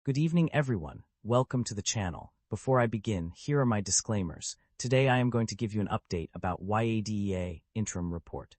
Good evening, everyone. Welcome to the channel. Before I begin, here are my disclaimers. Today I am going to give you an update about YADEA interim report.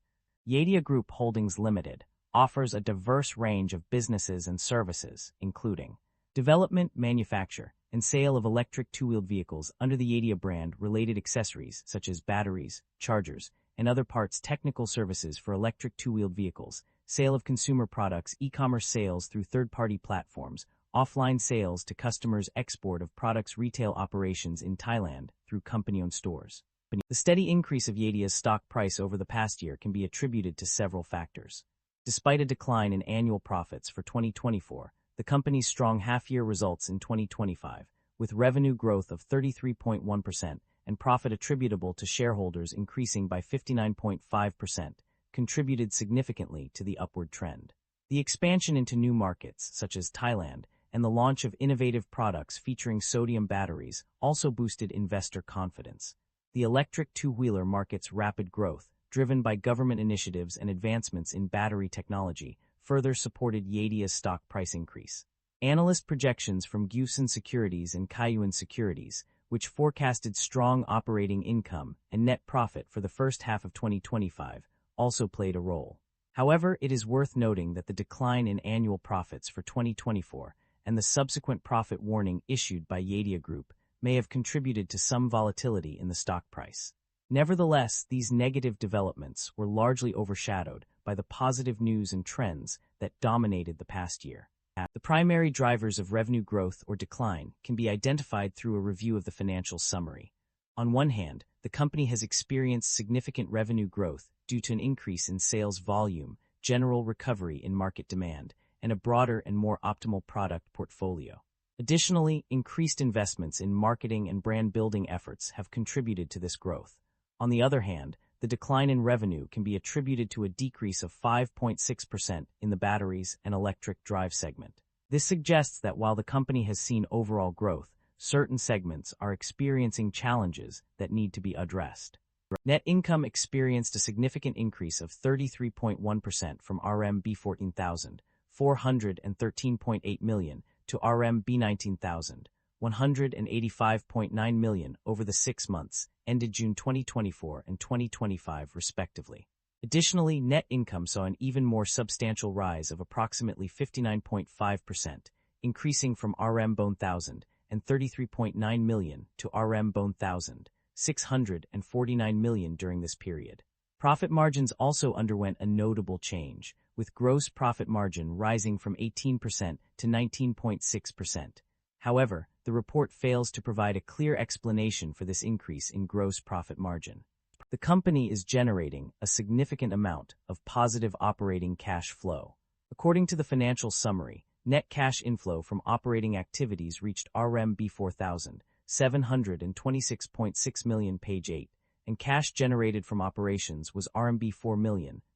YADEA Group Holdings Limited offers a diverse range of businesses and services, including development, manufacture, and sale of electric two-wheeled vehicles under the YADEA brand, related accessories such as batteries, chargers, and other parts, technical services for electric two-wheeled vehicles, sale of consumer products, e-commerce sales through third-party platforms, offline sales to customers, export of products, retail operations in Thailand through company-owned stores. The steady increase of YADEA's stock price over the past year can be attributed to several factors. Despite a decline in annual profits for 2024, the company's strong half-year results in 2025, with revenue growth of 33.1% and profit attributable to shareholders increasing by 59.5%, contributed significantly to the upward trend. The expansion into new markets, such as Thailand, and the launch of innovative products featuring sodium batteries also boosted investor confidence. The electric two-wheeler market's rapid growth, driven by government initiatives and advancements in battery technology, further supported YADEA's stock price increase. Analyst projections from Gusen Securities and Kayuan Securities, which forecasted strong operating income and net profit for the first half of 2025, also played a role. However, it is worth noting that the decline in annual profits for 2024 and the subsequent profit warning issued by YADEA Group may have contributed to some volatility in the stock price. Nevertheless, these negative developments were largely overshadowed by the positive news and trends that dominated the past year. The primary drivers of revenue growth or decline can be identified through a review of the financial summary. On one hand, the company has experienced significant revenue growth due to an increase in sales volume, general recovery in market demand, and a broader and more optimal product portfolio. Additionally, increased investments in marketing and brand-building efforts have contributed to this growth. On the other hand, the decline in revenue can be attributed to a decrease of 5.6% in the batteries and electric drive segment. This suggests that while the company has seen overall growth, certain segments are experiencing challenges that need to be addressed. Net income experienced a significant increase of 33.1% from RMB 14,413.8 million to RMB 19,185.9 million over the 6 months ended June 2024 and 2025 respectively. Additionally, net income saw an even more substantial rise of approximately 59.5%, increasing from RMB 1,033.9 million to RMB 1,649 million during this period. Profit margins also underwent a notable change, with gross profit margin rising from 18% to 19.6%. However, the report fails to provide a clear explanation for this increase in gross profit margin. The company is generating a significant amount of positive operating cash flow. According to the financial summary, net cash inflow from operating activities reached RMB 4,726.6 million, page 8, and cash generated from operations was RMB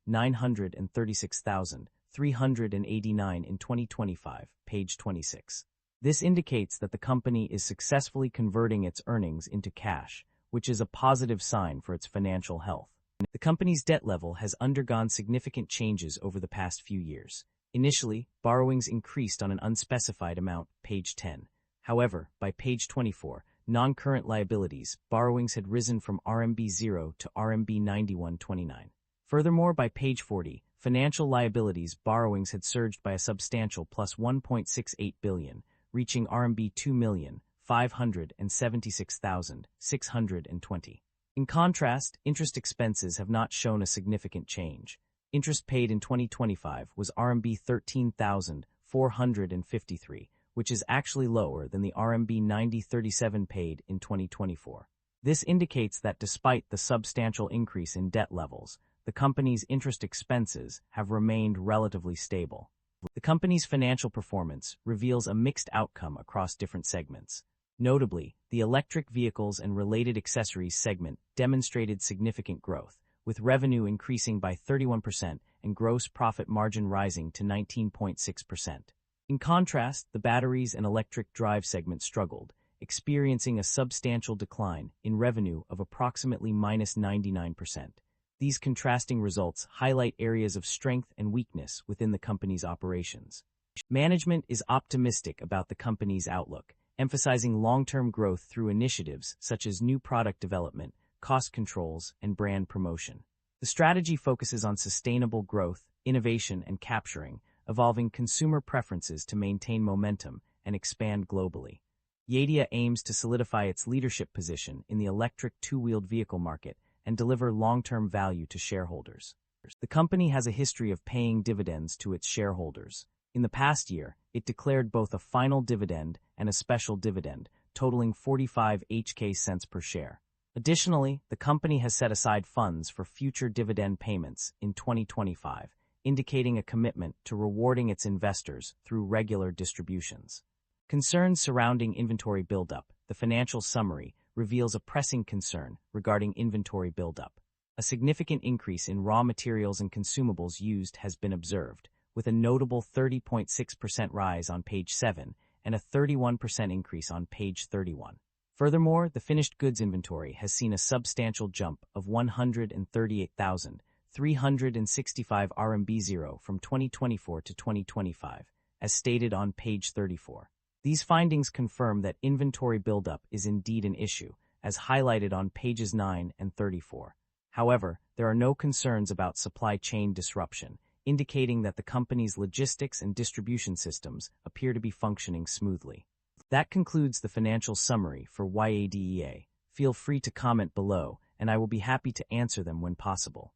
4,936,389 in 2025, page 26. This indicates that the company is successfully converting its earnings into cash, which is a positive sign for its financial health. The company's debt level has undergone significant changes over the past few years. Initially, borrowings increased on an unspecified amount, page 10. However, by page 24, non-current liabilities, borrowings had risen from RMB 0 to RMB 91.29. Furthermore, by page 40, financial liabilities, borrowings had surged by a substantial plus 1.68 billion, reaching RMB 2,576,620. In contrast, interest expenses have not shown a significant change. Interest paid in 2025 was RMB 13,453, which is actually lower than the RMB 9037 paid in 2024. This indicates that despite the substantial increase in debt levels, the company's interest expenses have remained relatively stable. The company's financial performance reveals a mixed outcome across different segments. Notably, the electric vehicles and related accessories segment demonstrated significant growth, with revenue increasing by 31% and gross profit margin rising to 19.6%. In contrast, the batteries and electric drive segment struggled, experiencing a substantial decline in revenue of approximately -99%. These contrasting results highlight areas of strength and weakness within the company's operations. Management is optimistic about the company's outlook, emphasizing long-term growth through initiatives such as new product development, cost controls, and brand promotion. The strategy focuses on sustainable growth, innovation, and capturing, evolving consumer preferences to maintain momentum and expand globally. YADEA aims to solidify its leadership position in the electric two-wheeled vehicle market and deliver long-term value to shareholders. The company has a history of paying dividends to its shareholders. In the past year, it declared both a final dividend and a special dividend, totaling 45 HK cents per share. Additionally, the company has set aside funds for future dividend payments in 2025, indicating a commitment to rewarding its investors through regular distributions. Concerns surrounding inventory buildup. The financial summary reveals a pressing concern regarding inventory buildup. A significant increase in raw materials and consumables used has been observed, with a notable 30.6% rise on page 7 and a 31% increase on page 31. Furthermore, the finished goods inventory has seen a substantial jump of 138,365 RMB0 from 2024 to 2025, as stated on page 34. These findings confirm that inventory buildup is indeed an issue, as highlighted on pages 9 and 34. However, there are no concerns about supply chain disruption, indicating that the company's logistics and distribution systems appear to be functioning smoothly. That concludes the financial summary for YADEA. Feel free to comment below, and I will be happy to answer them when possible.